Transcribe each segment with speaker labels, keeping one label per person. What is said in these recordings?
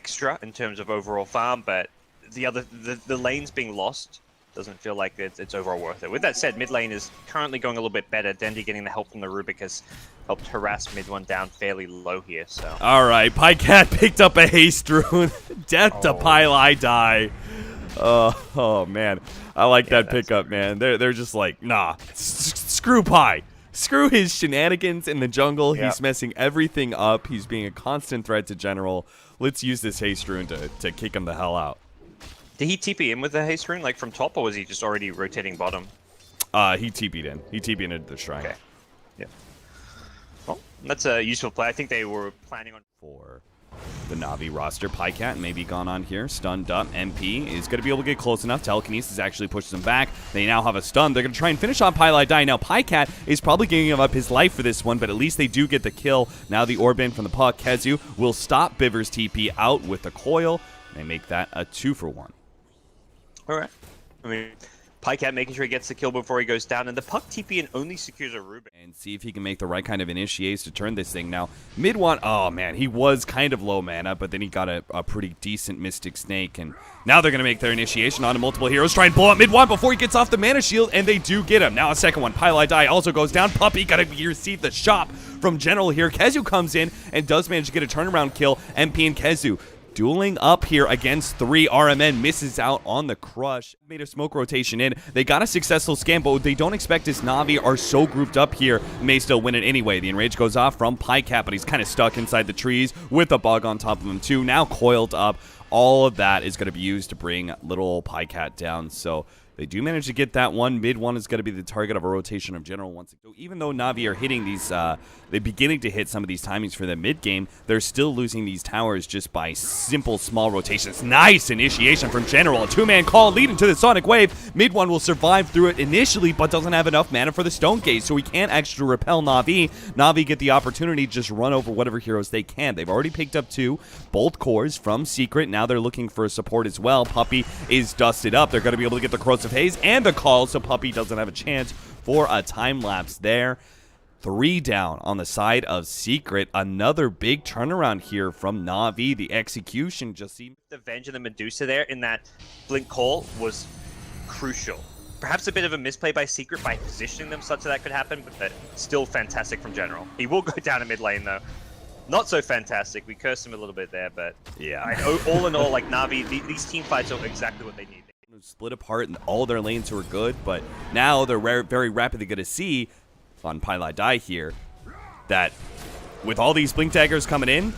Speaker 1: extra in terms of overall farm, but the lanes being lost doesn't feel like it's overall worth it. With that said, mid lane is currently going a little bit better. Dendi getting the help from the Rubik has helped harass MidOne down fairly low here. So
Speaker 2: all right, Pajkatt picked up a haste rune. Death to pieliedie. Oh man, I like that pickup, man. They're just like, nah, screw Pi. Screw his shenanigans in the jungle. He's messing everything up. He's being a constant threat to General. Let's use this haste rune to kick him the hell out.
Speaker 1: Did he TP in with the haste rune, like from top, or was he just already rotating bottom?
Speaker 2: He TP'd in. He TP'd into the shrine.
Speaker 1: Okay. Yeah. Well, that's a useful play. I think they were planning on...
Speaker 2: For the NaVi roster, Pajkatt may be gone on here. Stunned up. MP is going to be able to get close enough. Telekinesis actually pushes them back. They now have a stun. They're going to try and finish on pieliedie. Now, Pajkatt is probably giving up his life for this one, but at least they do get the kill. Now the Orban from the puck. KheZu will stop Biver's TP out with the coil. They make that a 2-for-1.
Speaker 1: All right. I mean, Pajkatt making sure he gets the kill before he goes down, and the puck TP and only secures a Rubik.
Speaker 2: And see if he can make the right kind of initiates to turn this thing. Now, MidOne, oh man, he was kind of low mana, but then he got a pretty decent Mystic Snake, and now they're going to make their initiation onto multiple heroes, try and blow up MidOne before he gets off the mana shield, and they do get him. Now a second one, pieliedie also goes down. Puppey got to receive the shot from General here. KheZu comes in and does manage to get a turnaround kill. MP and KheZu dueling up here against 3 RMN, misses out on the crush. Made a smoke rotation in. They got a successful scan, but what they don't expect is NaVi are so grouped up here, may still win it anyway. The enrage goes off from Pajkatt, but he's kind of stuck inside the trees with a bug on top of him too. Now coiled up. All of that is going to be used to bring little Pajkatt down. So they do manage to get that one. MidOne is going to be the target of a rotation of General once again. So even though NaVi are hitting these, they're beginning to hit some of these timings for the mid game, they're still losing these towers just by simple small rotations. Nice initiation from General. A 2-man call leading to the Sonic Wave. MidOne will survive through it initially, but doesn't have enough mana for the Stone Gaze, so he can't actually repel NaVi. NaVi get the opportunity to just run over whatever heroes they can. They've already picked up 2 Bolt Cores from Secret. Now they're looking for support as well. Puppey is dusted up. They're going to be able to get the Corrosive Haze and the call, so Puppey doesn't have a chance for a time lapse there. 3 down on the side of Secret. Another big turnaround here from NaVi. The execution just seemed...
Speaker 1: The Venge and the Medusa there in that blink call was crucial. Perhaps a bit of a misplay by Secret by positioning them such that could happen, but still fantastic from General. He will go down to mid lane though. Not so fantastic. We cursed him a little bit there, but yeah. All in all, like NaVi, these team fights are exactly what they need.
Speaker 2: Split apart and all their lanes were good, but now they're very rapidly going to see on pieliedie here that with all these blink daggers coming in,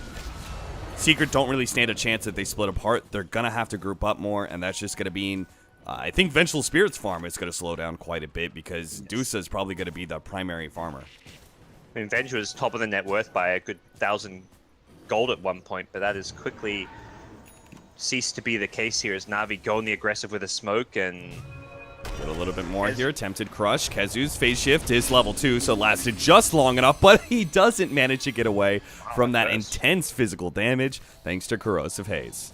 Speaker 2: Secret don't really stand a chance that they split apart. They're going to have to group up more, and that's just going to mean I think Vengeful Spirit's farm is going to slow down quite a bit because Dusa is probably going to be the primary farmer.
Speaker 1: I mean, Venge was top of the net worth by a good 1,000 gold at one point, but that is quickly ceased to be the case here as NaVi going the aggressive with a smoke and...
Speaker 2: Get a little bit more here. Attempted crush. KheZu's phase shift is level 2, so lasted just long enough, but he doesn't manage to get away from that intense physical damage thanks to Corrosive Haze.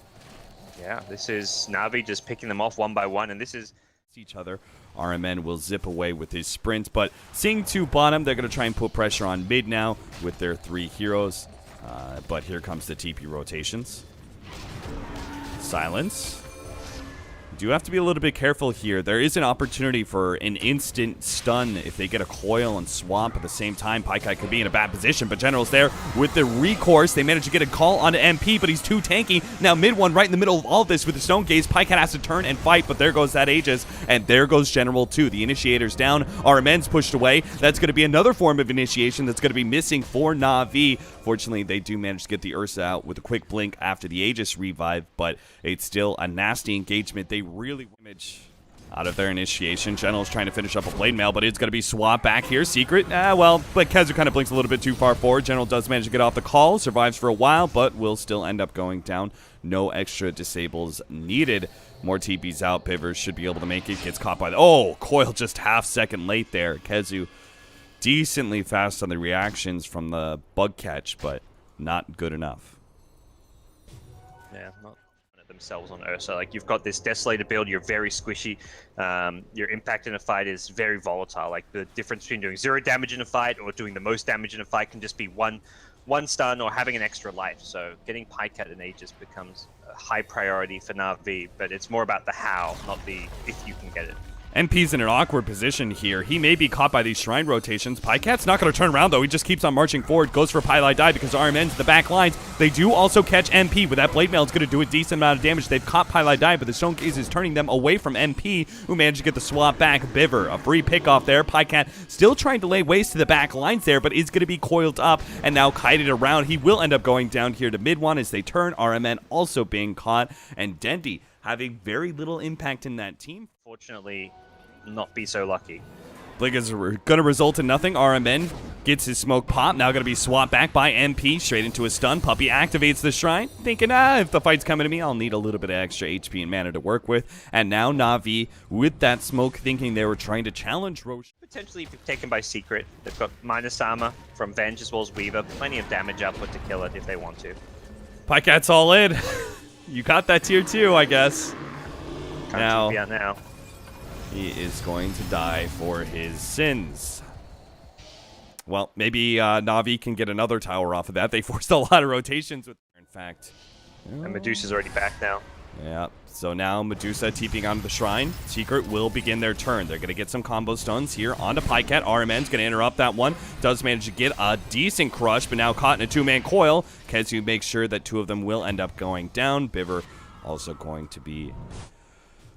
Speaker 1: Yeah, this is NaVi just picking them off one by one, and this is...
Speaker 2: Each other. RMN will zip away with his sprint, but seeing 2 bottom, they're going to try and put pressure on mid now with their 3 heroes, but here comes the TP rotations. Silence. Do have to be a little bit careful here. There is an opportunity for an instant stun if they get a coil and swamp at the same time. Pajkatt could be in a bad position, but General's there with the recourse. They manage to get a call onto MP, but he's too tanky. Now MidOne right in the middle of all of this with the Stone Gaze. Pajkatt has to turn and fight, but there goes that Aegis, and there goes General too. The initiator's down. RMN's pushed away. That's going to be another form of initiation that's going to be missing for NaVi. Fortunately, they do manage to get the Ursa out with a quick blink after the Aegis revive, but it's still a nasty engagement. They really image out of their initiation. General's trying to finish up a blade mail, but it's going to be swapped back here. Secret, well, but KheZu kind of blinks a little bit too far forward. General does manage to get off the call, survives for a while, but will still end up going down. No extra disables needed. More TP's out. Biver should be able to make it. Gets caught by the... Oh, coil just half second late there. KheZu decently fast on the reactions from the bug catch, but not good enough.
Speaker 1: Yeah, not themselves on Ursa. Like, you've got this Desolator build, you're very squishy. Your impact in a fight is very volatile. Like, the difference between doing 0 damage in a fight or doing the most damage in a fight can just be one one stun or having an extra life. So getting Pajkatt in Aegis becomes a high priority for NaVi, but it's more about the how, not the if you can get it.
Speaker 2: NP's in an awkward position here. He may be caught by these shrine rotations. Pajkatt's not going to turn around, though. He just keeps on marching forward. Goes for pieliedie because RMN's the back lines. They do also catch MP. With that blade mail, it's going to do a decent amount of damage. They've caught pieliedie, but the Stone Case is turning them away from MP, who managed to get the swap back. Biver, a free pickoff there. Pajkatt still trying to lay waste to the back lines there, but is going to be coiled up and now kited around. He will end up going down here to MidOne as they turn. RMN also being caught, and Dendi having very little impact in that team.
Speaker 1: Fortunately, not be so lucky.
Speaker 2: Blink is going to result in nothing. RMN gets his smoke pop. Now going to be swapped back by MP straight into a stun. Puppey activates the shrine, thinking, if the fight's coming to me, I'll need a little bit of extra HP and mana to work with. And now NaVi, with that smoke, thinking they were trying to challenge Roche.
Speaker 1: Potentially taken by Secret. They've got minus armor from Venge as well as Weaver. Plenty of damage output to kill it if they want to.
Speaker 2: Pajkatt's all in. You got that tier 2, I guess.
Speaker 1: Now.
Speaker 2: He is going to die for his sins. Well, maybe NaVi can get another tower off of that. They forced a lot of rotations. In fact.
Speaker 1: And Medusa's already back now.
Speaker 2: Yeah, so now Medusa TPing onto the shrine. Secret will begin their turn. They're going to get some combo stuns here onto Pajkatt. RMN's going to interrupt that one. Does manage to get a decent crush, but now caught in a two-man coil. KheZu makes sure that two of them will end up going down. Biver also going to be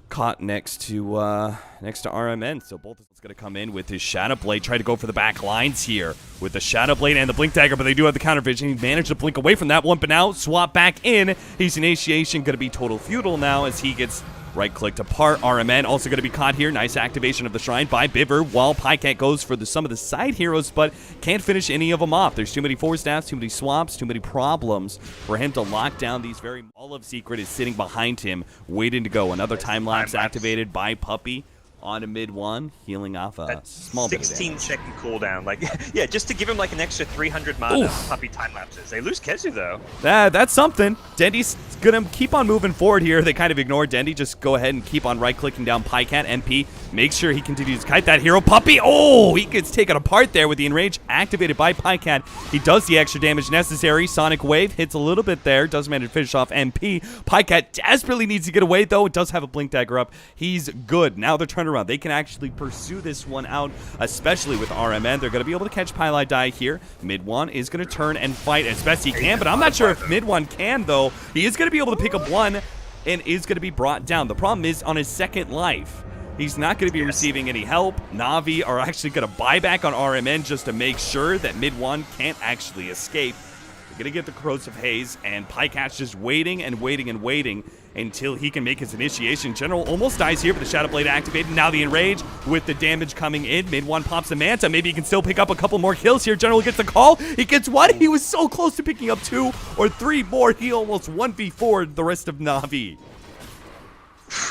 Speaker 2: caught next to RMN. So both is going to come in with his Shadow Blade, try to go for the back lines here with the Shadow Blade and the Blink Dagger, but they do have the counter vision. He managed to blink away from that one, but now swap back in. His initiation going to be total futile now as he gets right-clicked apart. RMN also going to be caught here. Nice activation of the shrine by Biver while Pajkatt goes for some of the side heroes, but can't finish any of them off. There's too many force staffs, too many swaps, too many problems for him to lock down these very... All of Secret is sitting behind him, waiting to go. Another time-lapse activated by Puppey onto MidOne, healing off a small bit of damage.
Speaker 1: 16-second cooldown. Like, yeah, just to give him like an extra 300 mana. Puppey time lapses. They lose KheZu though.
Speaker 2: That's something. Dendi's gonna keep on moving forward here. They kind of ignore Dendi. Just go ahead and keep on right-clicking down Pajkatt. MP make sure he continues to kite that hero. Puppey, he gets taken apart there with the enrage activated by Pajkatt. He does the extra damage necessary. Sonic Wave hits a little bit there. Does manage to finish off MP. Pajkatt desperately needs to get away though. It does have a Blink Dagger up. He's good. Now they're turned around. They can actually pursue this one out, especially with RMN. They're going to be able to catch pieliedie here. MidOne is going to turn and fight as best he can, but I'm not sure if MidOne can, though. He is going to be able to pick up one and is going to be brought down. The problem is on his second life, he's not going to be receiving any help. NaVi are actually going to buy back on RMN just to make sure that MidOne can't actually escape. They're going to get the Corrosive Haze, and Pajkatt's just waiting and waiting and waiting until he can make his initiation. General almost dies here, but the Shadow Blade activated. Now the Enrage with the damage coming in. MidOne pops the Manta. Maybe he can still pick up a couple more kills here. General gets the call. He gets one. He was so close to picking up 2 or 3 more. He almost 1v4'd the rest of NaVi.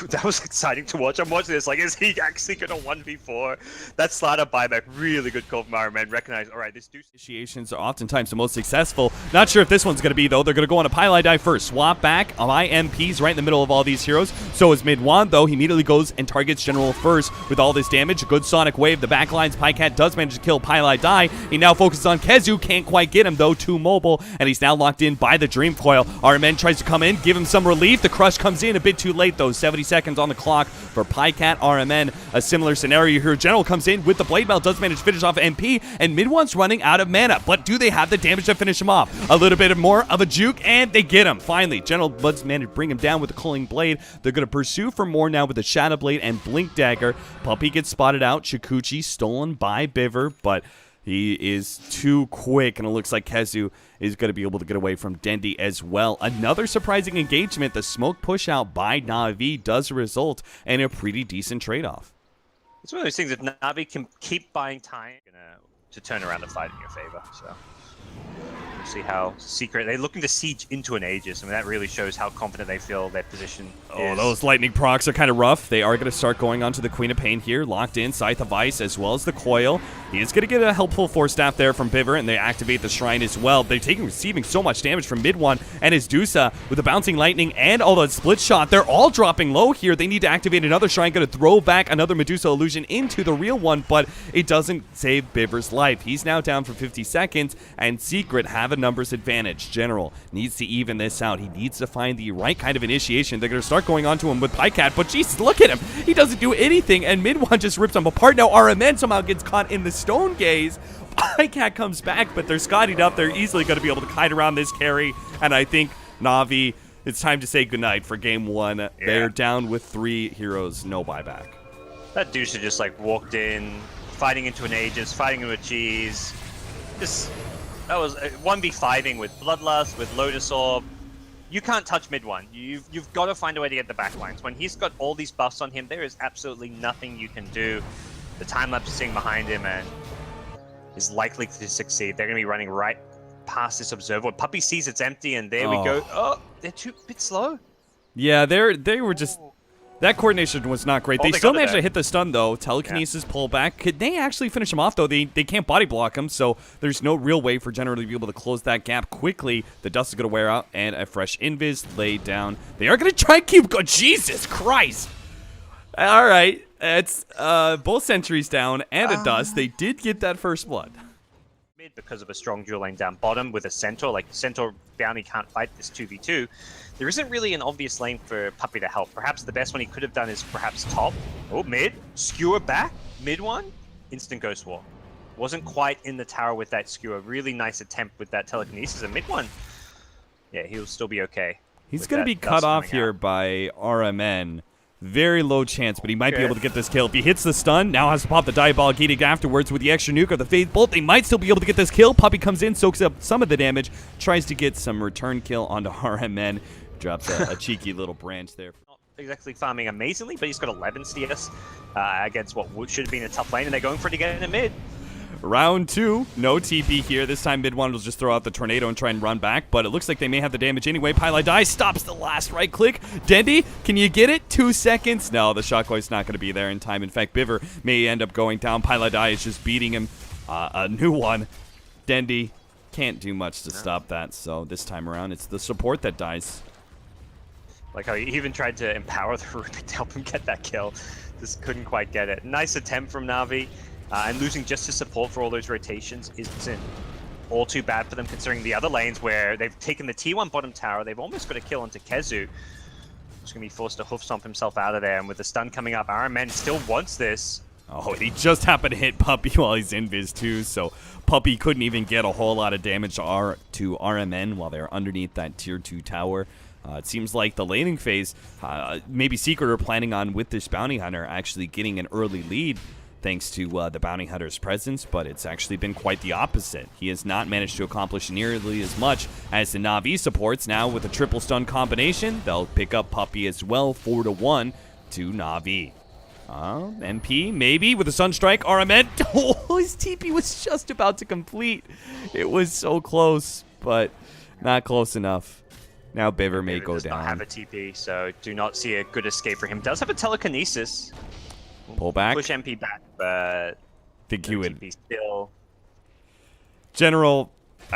Speaker 1: That was exciting to watch. I'm watching this like, is he actually going to 1v4? That Slider buyback, really good call from RMN. Recognize, all right, this dude...
Speaker 2: Initiations are oftentimes the most successful. Not sure if this one's going to be, though. They're going to go on a pieliedie first. Swap back. My MP's right in the middle of all these heroes. So is MidOne, though. He immediately goes and targets General first with all this damage. A good Sonic Wave. The backlines, Pajkatt does manage to kill pieliedie. He now focuses on KheZu. Can't quite get him, though. Too mobile. And he's now locked in by the Dream Coil. RMN tries to come in, give him some relief. The Crush comes in a bit too late, though. 70 seconds on the clock for Pajkatt. RMN, a similar scenario here. General comes in with the Blade Mail, does manage to finish off MP, and MidOne's running out of mana. But do they have the damage to finish him off? A little bit more of a juke, and they get him. Finally, General does manage to bring him down with the Culling Blade. They're going to pursue for more now with the Shadow Blade and Blink Dagger. Puppey gets spotted out. Chikuchi stolen by Biver, but he is too quick, and it looks like KheZu is going to be able to get away from Dendi as well. Another surprising engagement. The smoke push out by NaVi does result in a pretty decent trade-off.
Speaker 1: It's one of those things, if NaVi can keep buying time to turn around the fight in your favor. So we'll see how Secret... They're looking to siege into an Aegis. I mean, that really shows how confident they feel their position is.
Speaker 2: Those lightning procs are kind of rough. They are going to start going onto the Queen of Pain here. Locked in, Scythe of Ice, as well as the Coil. He is going to get a helpful Force Staff there from Biver, and they activate the Shrine as well. They're receiving so much damage from MidOne and his Dusa with the Bouncing Lightning and all the Split Shot. They're all dropping low here. They need to activate another Shrine. Going to throw back another Medusa Illusion into the real one, but it doesn't save Biver's life. He's now down for 50 seconds, and Secret have a numbers advantage. General needs to even this out. He needs to find the right kind of initiation. They're going to start going on to him with Pajkatt, but Jesus, look at him. He doesn't do anything, and MidOne just rips him apart. Now RMN somehow gets caught in the stone gaze. Pajkatt comes back, but they're scottied up. They're easily going to be able to kite around this carry, and I think NaVi, it's time to say goodnight for game 1. Yeah. They're down with 3 heroes, no buyback.
Speaker 1: That douche just like walked in, fighting into an Aegis, fighting into a Cheese. That was 1v5ing with Bloodlust, with Lotus Orb. You can't touch MidOne. You've got to find a way to get the backlines. When he's got all these buffs on him, there is absolutely nothing you can do. The time-lapse is sitting behind him and is likely to succeed. They're going to be running right past this observer. Puppey sees it's empty, and there we go. Oh, they're a bit slow.
Speaker 2: Yeah, they were just... That coordination was not great. They still managed to hit the stun, though. Telekinesis pull back. Could they actually finish him off, though? They can't body block him, so there's no real way for General to be able to close that gap quickly. The dust is going to wear out, and a fresh invis laid down. They are going to try and keep going. Jesus Christ! All right. It's both sentries down and a dust. They did get that first blood.
Speaker 1: Mid because of a strong dual lane down bottom with a Centaur. Like, Centaur bounty can't fight this 2v2. There isn't really an obvious lane for Puppey to help. Perhaps the best one he could have done is perhaps top. Oh, mid. Skewer back. MidOne. Instant Ghost Walk. Wasn't quite in the tower with that skewer. Really nice attempt with that telekinesis. And MidOne, yeah, he'll still be okay.
Speaker 2: He's going to be cut off here by RMN. Very low chance, but he might be able to get this kill. If he hits the stun, now has to pop the Diabolic Edict afterwards with the extra nuke or the Faith Bolt. They might still be able to get this kill. Puppey comes in, soaks up some of the damage, tries to get some return kill onto RMN. Drops a cheeky little branch there.
Speaker 1: Not exactly farming amazingly, but he's got 11 CS against what should have been a tough lane, and they're going for it again in the mid.
Speaker 2: Round 2, no TP here. This time MidOne will just throw out the tornado and try and run back, but it looks like they may have the damage anyway. Pieliedie stops the last right click. Dendi, can you get it? 2 seconds? No, the shockwave's not going to be there in time. In fact, Biver may end up going down. Pieliedie is just beating him. A new one. Dendi can't do much to stop that, so this time around it's the support that dies.
Speaker 1: Like how he even tried to empower the Runic to help him get that kill. Just couldn't quite get it. Nice attempt from NaVi. And losing just his support for all those rotations isn't all too bad for them, considering the other lanes where they've taken the T1 bottom tower. They've almost got a kill onto KheZu. He's going to be forced to hoof stomp himself out of there. And with the stun coming up, RMN still wants this.
Speaker 2: Oh, he just happened to hit Puppey while he's invis too, so Puppey couldn't even get a whole lot of damage to RMN while they're underneath that tier 2 tower. It seems like the laning phase, maybe Secret are planning on with this bounty hunter actually getting an early lead thanks to the bounty hunter's presence, but it's actually been quite the opposite. He has not managed to accomplish nearly as much as the NaVi supports. Now with a triple stun combination, they'll pick up Puppey as well, 4-1 to NaVi. MP, maybe, with a Sunstrike. RMN, oh, his TP was just about to complete. It was so close, but not close enough. Now Biver may go down.
Speaker 1: Does not have a TP, so do not see a good escape for him. Does have a telekinesis.
Speaker 2: Pull back.
Speaker 1: Push MP back, but
Speaker 2: think he would.
Speaker 1: TP still.
Speaker 2: General,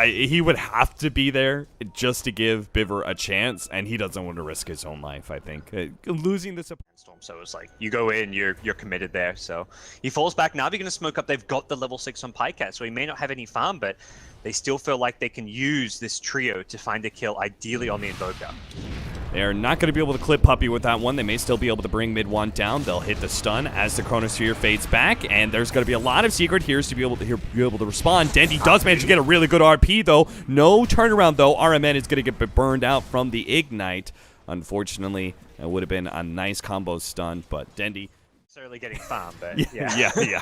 Speaker 2: he would have to be there just to give Biver a chance, and he doesn't want to risk his own life, I think. Losing the support.
Speaker 1: So it's like, you go in, you're committed there. So he falls back. NaVi going to smoke up. They've got the level 6 on Pajkatt, so he may not have any farm, but they still feel like they can use this trio to find a kill, ideally on the Invoker.
Speaker 2: They're not going to be able to clip Puppey with that one. They may still be able to bring MidOne down. They'll hit the stun as the Chronosphere fades back, and there's going to be a lot of Secret heroes to be able to respond. Dendi does manage to get a really good RP, though. No turnaround, though. RMN is going to get burned out from the Ignite. Unfortunately, it would have been a nice combo stun, but Dendi...
Speaker 1: Necessarily getting farm, but
Speaker 2: yeah.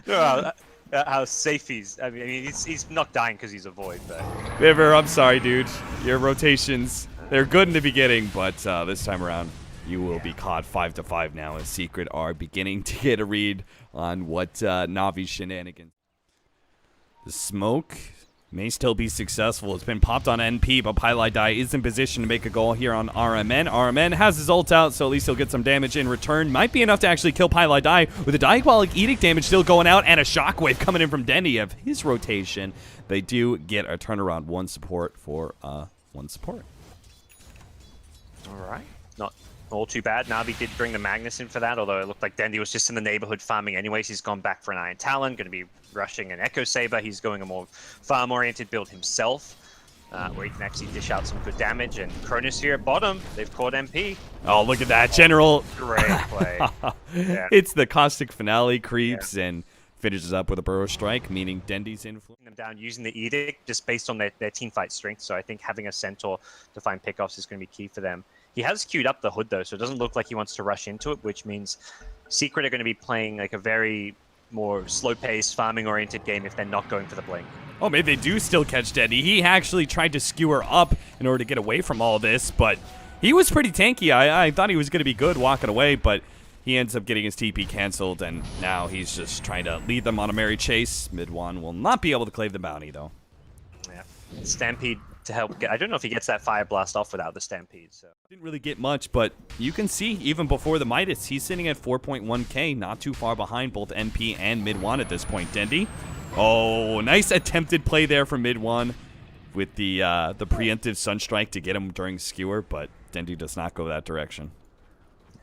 Speaker 1: No, how safe he's... I mean, he's not dying because he's a void, but...
Speaker 2: Biver, I'm sorry, dude. Your rotations... They're good in the beginning, but this time around, you will be caught 5-5 now as Secret are beginning to get a read on what NaVi's shenanigans. The smoke may still be successful. It's been popped on NP, but Pieliedie is in position to make a goal here on RMN. RMN has his ult out, so at least he'll get some damage in return. Might be enough to actually kill Pieliedie with the Diabolic Edict damage still going out and a shockwave coming in from Dendi of his rotation. They do get a turnaround, one support for one support.
Speaker 1: All right. Not all too bad. NaVi did bring the Magnus in for that, although it looked like Dendi was just in the neighborhood farming anyways. He's gone back for an Iron Talon, going to be rushing an Echo Saber. He's going a more farm-oriented build himself, where he can actually dish out some good damage. And Chronosphere at bottom, they've caught MP.
Speaker 2: Oh, look at that. General.
Speaker 1: Great play. Yeah.
Speaker 2: It's the Caustic Finale creeps and finishes up with a Burrow Strike, meaning Dendi's influence.
Speaker 1: Them down using the Edict just based on their team fight strength. So I think having a Centaur to find pickoffs is going to be key for them. He has queued up the Hood though, so it doesn't look like he wants to rush into it, which means Secret are going to be playing like a very more slow-paced, farming-oriented game if they're not going for the Blink.
Speaker 2: Oh, maybe they do still catch Dendi. He actually tried to skewer up in order to get away from all this, but he was pretty tanky. I thought he was going to be good walking away, but he ends up getting his TP canceled, and now he's just trying to lead them on a merry chase. MidOne will not be able to claim the bounty, though.
Speaker 1: Yeah, Stampede to help get. I don't know if he gets that Fire Blast off without the Stampede. So
Speaker 2: didn't really get much, but you can see even before the Midas, he's sitting at 4.1k, not too far behind both NP and MidOne at this point. Dendi. Oh, nice attempted play there from MidOne with the preemptive Sunstrike to get him during skewer, but Dendi does not go that direction.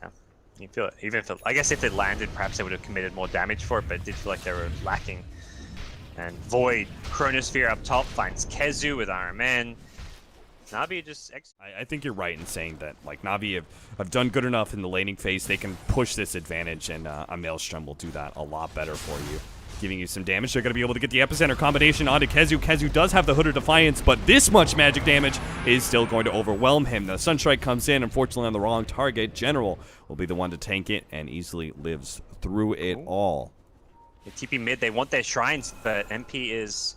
Speaker 1: Yeah, you feel it. Even if I guess if it landed, perhaps they would have committed more damage for it, but it did feel like they were lacking. And Void, Chronosphere up top, finds KheZu with RMN. NaVi just...
Speaker 2: I think you're right in saying that, like, NaVi have done good enough in the laning phase. They can push this advantage, and a Maelstrom will do that a lot better for you, giving you some damage. They're going to be able to get the Epicenter combination onto KheZu. KheZu does have the Hood of Defiance, but this much magic damage is still going to overwhelm him. The Sunstrike comes in, unfortunately on the wrong target. General will be the one to tank it and easily lives through it all.
Speaker 1: The TP mid, they want their shrines, but MP is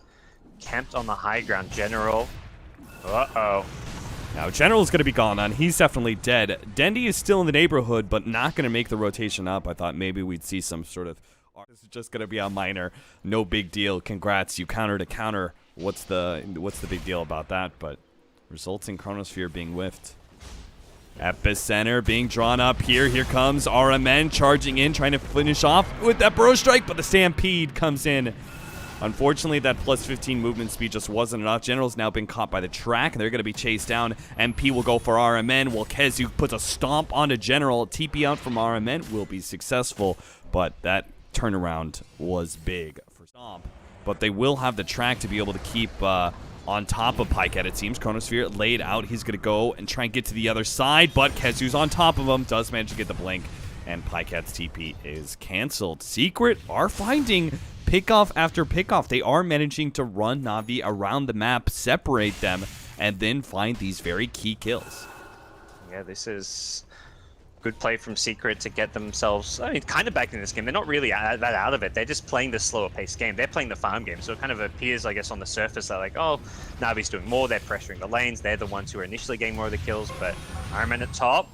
Speaker 1: camped on the high ground. General. Uh-oh.
Speaker 2: Now, General's going to be gone on. He's definitely dead. Dendi is still in the neighborhood, but not going to make the rotation up. I thought maybe we'd see some sort of... This is just going to be a minor. No big deal. Congrats. You counter to counter. What's the big deal about that? But results in Chronosphere being whiffed. Epicenter being drawn up here. Here comes RMN charging in, trying to finish off with that Burrow Strike, but the Stampede comes in. Unfortunately, that plus 15 movement speed just wasn't enough. General's now been caught by the track, and they're going to be chased down. MP will go for RMN, while KheZu puts a stomp onto General. TP out from RMN will be successful, but that turnaround was big for Stomp. But they will have the track to be able to keep on top of Pajkatt, it seems. Chronosphere laid out. He's going to go and try and get to the other side, but KheZu's on top of him. Does manage to get the blink, and Pajkatt's TP is canceled. Secret are finding pickoff after pickoff. They are managing to run NaVi around the map, separate them, and then find these very key kills.
Speaker 1: Yeah, this is good play from Secret to get themselves, I mean, kind of back in this game. They're not really that out of it. They're just playing the slower paced game. They're playing the farm game. So it kind of appears, I guess, on the surface that like, oh, NaVi's doing more. They're pressuring the lanes. They're the ones who are initially getting more of the kills. But RMN at top.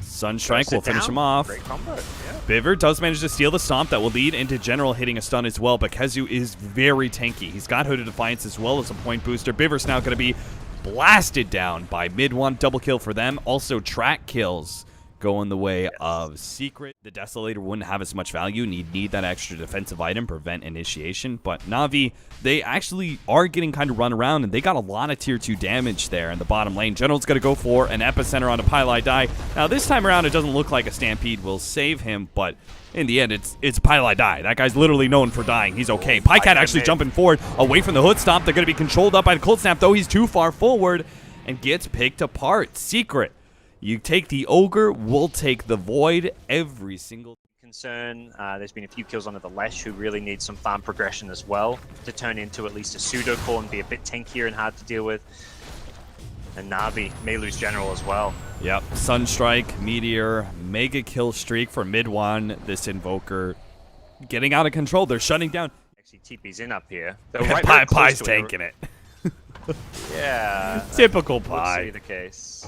Speaker 2: Sunstrike will finish him off.
Speaker 1: Great combo. Yeah.
Speaker 2: Biver does manage to steal the stomp that will lead into General hitting a stun as well. But KheZu is very tanky. He's got Hood of Defiance as well as a point booster. Biver's now going to be blasted down by MidOne. Double kill for them. Also track kills going the way of Secret. The Desolator wouldn't have as much value, and you'd need that extra defensive item, prevent initiation. But NaVi, they actually are getting kind of run around, and they got a lot of tier 2 damage there in the bottom lane. General's going to go for an Epicenter on a pieliedie. Now, this time around, it doesn't look like a Stampede will save him, but in the end, it's pieliedie. That guy's literally known for dying. He's okay. Pajkatt actually jumping forward away from the Hood Stomp. They're going to be controlled up by the Cold Snap, though. He's too far forward and gets picked apart. Secret, you take the Ogre, we'll take the Void every single
Speaker 1: concern. There's been a few kills onto the Lesh who really need some farm progression as well to turn into at least a pseudo core and be a bit tankier and hard to deal with. And NaVi may lose General as well.
Speaker 2: Yep, Sunstrike, Meteor, mega kill streak for MidOne. This Invoker getting out of control. They're shutting down.
Speaker 1: Actually, TP's in up here.
Speaker 2: Pie's tanking it.
Speaker 1: Yeah.
Speaker 2: Typical Pie.
Speaker 1: Looks to be the case.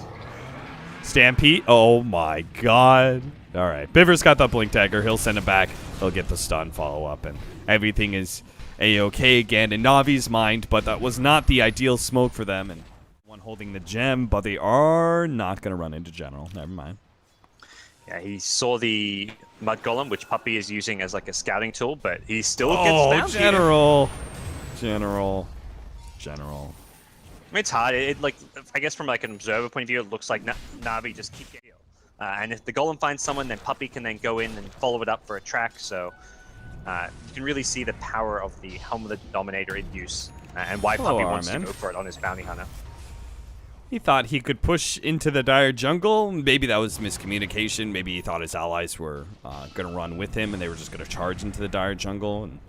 Speaker 2: Stampede. Oh my god. All right. Biver's got that Blink Dagger. He'll send him back. He'll get the stun follow up, and everything is a-okay again in NaVi's mind, but that was not the ideal smoke for them. And one holding the gem, but they are not going to run into General. Never mind.
Speaker 1: Yeah, he saw the Mud Golem, which Puppey is using as like a scouting tool, but he still gets down
Speaker 2: General.
Speaker 1: here.
Speaker 2: General.
Speaker 1: I mean, it's hard. It like, I guess from like an observer point of view, it looks like NaVi just keep getting. And if the Golem finds someone, then Puppey can then go in and follow it up for a track. So you can really see the power of the Helm of the Dominator in use, and why Puppey wants to go for it on his Bounty Hunter.
Speaker 2: He thought he could push into the dire jungle. Maybe that was miscommunication. Maybe he thought his allies were going to run with him and they were just going to charge into the dire jungle. And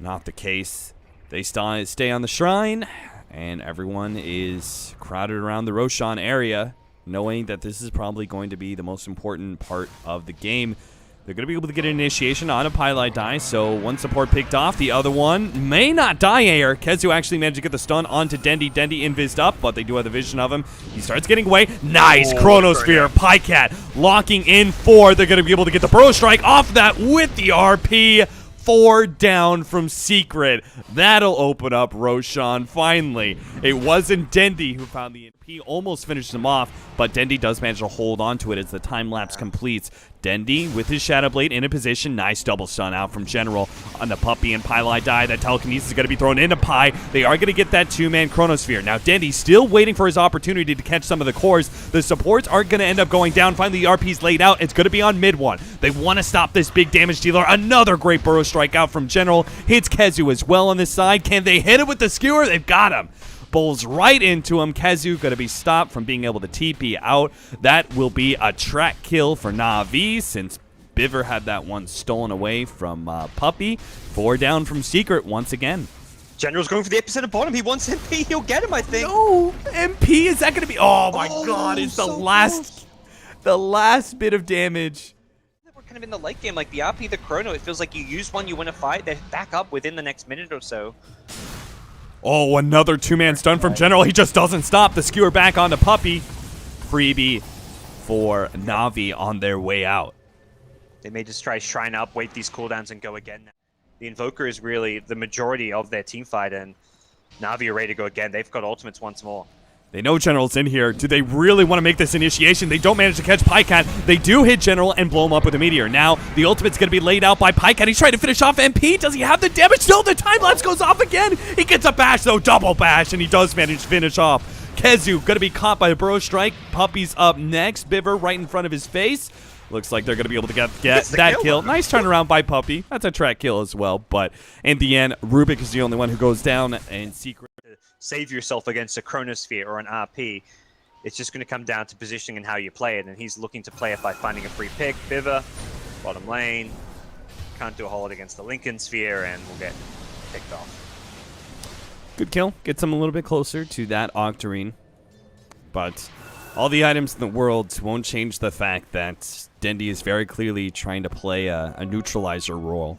Speaker 2: not the case. They stay on the shrine, and everyone is crowded around the Roshan area, knowing that this is probably going to be the most important part of the game. They're going to be able to get an initiation on a pieliedie, so one support picked off. The other one may not die here. KheZu actually managed to get the stun onto Dendi. Dendi invised up, but they do have the vision of him. He starts getting away. Nice Chronosphere. Pajkatt locking in 4. They're going to be able to get the Burrow Strike off that with the RP. 4 down from Secret. That'll open up Roshan finally. It wasn't Dendi who found the NP, almost finished him off, but Dendi does manage to hold on to it as the time lapse completes. Dendi with his Shadow Blade in a position. Nice double stun out from General on the Puppey and pieliedie. That telekinesis is going to be thrown into Pi. They are going to get that 2-man Chronosphere. Now Dendi still waiting for his opportunity to catch some of the cores. The supports are going to end up going down. Finally the RP's laid out. It's going to be on MidOne. They want to stop this big damage dealer. Another great Burrow Strike out from General. Hits KheZu as well on this side. Can they hit it with the skewer? They've got him. Bowls right into him. KheZu going to be stopped from being able to TP out. That will be a track kill for NaVi, since Biver had that one stolen away from Puppey. 4 down from Secret once again.
Speaker 1: General's going for the epicenter bottom. He wants MP. He'll get him, I think.
Speaker 2: No, MP, is that going to be? Oh my God! It's
Speaker 1: so
Speaker 2: the last bit of damage.
Speaker 1: We're kind of in the late game, like the RP, the Chrono. It feels like you use one, you win a fight, they back up within the next minute or so.
Speaker 2: Oh, another 2-man stun from General. He just doesn't stop. The skewer back onto Puppey. Freebie for NaVi on their way out.
Speaker 1: They may just try shrine up, wait these cooldowns, and go again. The Invoker is really the majority of their team fight, and NaVi are ready to go again. They've got ultimates once more.
Speaker 2: They know General's in here. Do they really want to make this initiation? They don't manage to catch Pajkatt. They do hit General and blow him up with a meteor. Now, the ultimate's going to be laid out by Pajkatt. He's trying to finish off MP. Does he have the damage? No, the time-lapse goes off again. He gets a bash, though, double bash, and he does manage to finish off. KheZu going to be caught by the Burrow Strike. Puppey's up next. Biver right in front of his face. Looks like they're going to be able to get that kill. Nice turnaround by Puppey. That's a track kill as well. But in the end, Rubik is the only one who goes down, and Secret.
Speaker 1: Save yourself against a Chronosphere or an RP. It's just going to come down to positioning and how you play it, and he's looking to play it by finding a free pick. Biver, bottom lane, can't do a whole lot against the Lincoln Sphere, and we'll get picked off.
Speaker 2: Good kill. Gets him a little bit closer to that Octarine. But all the items in the world won't change the fact that Dendi is very clearly trying to play a neutralizer role.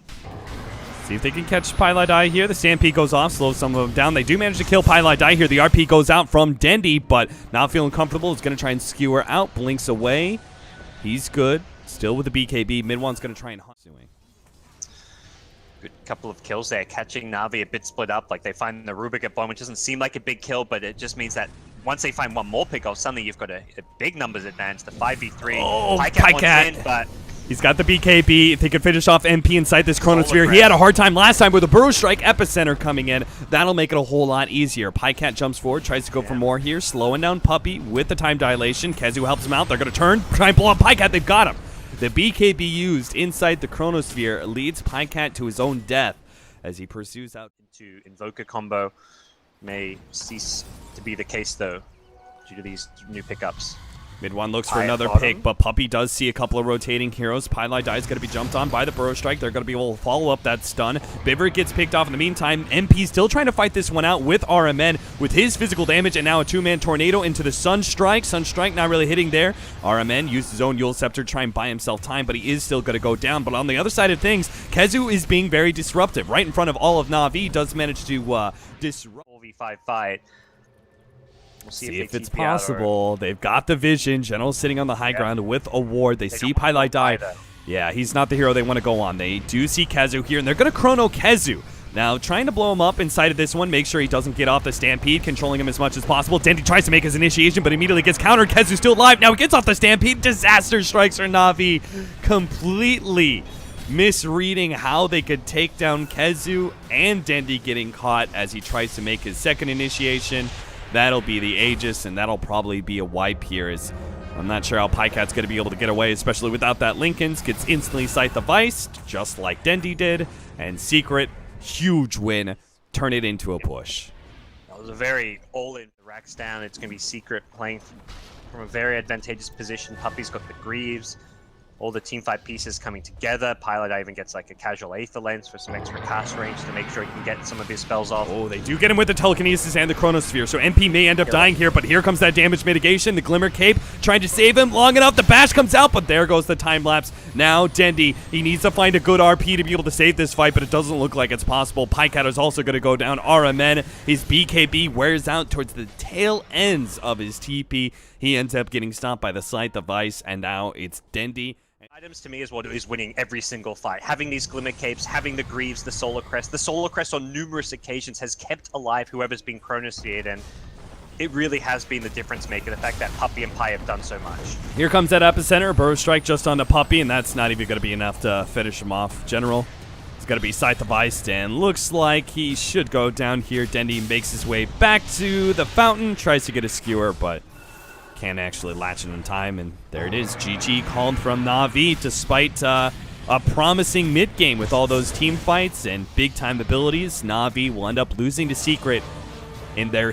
Speaker 2: See if they can catch pieliedie here. The Stampede goes off, slows some of them down. They do manage to kill pieliedie here. The RP goes out from Dendi, but not feeling comfortable. Is going to try and skewer out. Blinks away. He's good. Still with the BKB. MidOne's going to try and hunt.
Speaker 1: Good couple of kills there, catching NaVi a bit split up. Like they find the Rubik at bottom, which doesn't seem like a big kill, but it just means that once they find one more pick off, suddenly you've got a big numbers advantage. The 5v3.
Speaker 2: Oh,
Speaker 1: Pajkatt. But
Speaker 2: he's got the BKB. If he could finish off MP inside this Chronosphere, he had a hard time last time with a Burrow Strike Epicenter coming in. That'll make it a whole lot easier. Pajkatt jumps forward, tries to go for more here, slowing down Puppey with the time dilation. KheZu helps him out. They're going to turn, try and blow up Pajkatt. They've got him. The BKB used inside the Chronosphere leads Pajkatt to his own death as he pursues out.
Speaker 1: To Invoker combo may cease to be the case, though, due to these new pickups.
Speaker 2: MidOne looks for another pick, but Puppey does see a couple of rotating heroes. pieliedie is going to be jumped on by the Burrow Strike. They're going to be able to follow up that stun. Biver gets picked off in the meantime. MP still trying to fight this one out with RMN with his physical damage, and now a 2-man tornado into the Sunstrike. Sunstrike not really hitting there. RMN used his own Yule Scepter to try and buy himself time, but he is still going to go down. But on the other side of things, KheZu is being very disruptive. Right in front of all of NaVi, does manage to disrupt.
Speaker 1: 4v5 fight. We'll
Speaker 2: see if it's possible. They've got the vision. General's sitting on the high ground with a ward. They see pieliedie. Yeah, he's not the hero they want to go on. They do see KheZu here, and they're going to chrono KheZu. Now, trying to blow him up inside of this one, make sure he doesn't get off the Stampede, controlling him as much as possible. Dendi tries to make his initiation, but immediately gets countered. KheZu's still alive. Now he gets off the Stampede. Disaster strikes for NaVi. Completely misreading how they could take down KheZu, and Dendi getting caught as he tries to make his second initiation. That'll be the Aegis, and that'll probably be a wipe here as I'm not sure how Pajkatt's going to be able to get away, especially without that Lincoln's. Gets instantly Scythe of Ice, just like Dendi did. And Secret, huge win. Turn it into a push.
Speaker 1: That was a very all-in. Racks down. It's going to be Secret playing from a very advantageous position. Puppey's got the Greaves. All the teamfight pieces coming together. Pieliedie even gets like a casual Aether Lens for some extra cast range to make sure he can get some of his spells off.
Speaker 2: Oh, they do get him with the Telekinesis and the Chronosphere, so MP may end up dying here, but here comes that damage mitigation. The Glimmer Cape trying to save him long enough. The Bash comes out, but there goes the time lapse. Now Dendi, he needs to find a good RP to be able to save this fight, but it doesn't look like it's possible. Pajkatt is also going to go down. RMN, his BKB wears out towards the tail ends of his TP. He ends up getting stopped by the Scythe of Ice, and now it's Dendi.
Speaker 1: Items to me is what is winning every single fight. Having these Glimmer Capes, having the Greaves, the Solar Crest. The Solar Crest on numerous occasions has kept alive whoever's been Chronosphered, and it really has been the difference maker, the fact that Puppey and Pi have done so much.
Speaker 2: Here comes that Epicenter, Burrow Strike just onto Puppey, and that's not even going to be enough to finish him off. General, it's going to be Scythe of Ice, and looks like he should go down here. Dendi makes his way back to the fountain, tries to get a skewer, but can't actually latch it in time, and there it is. GG called from NaVi, despite a promising mid game with all those team fights and big time abilities. NaVi will end up losing to Secret in their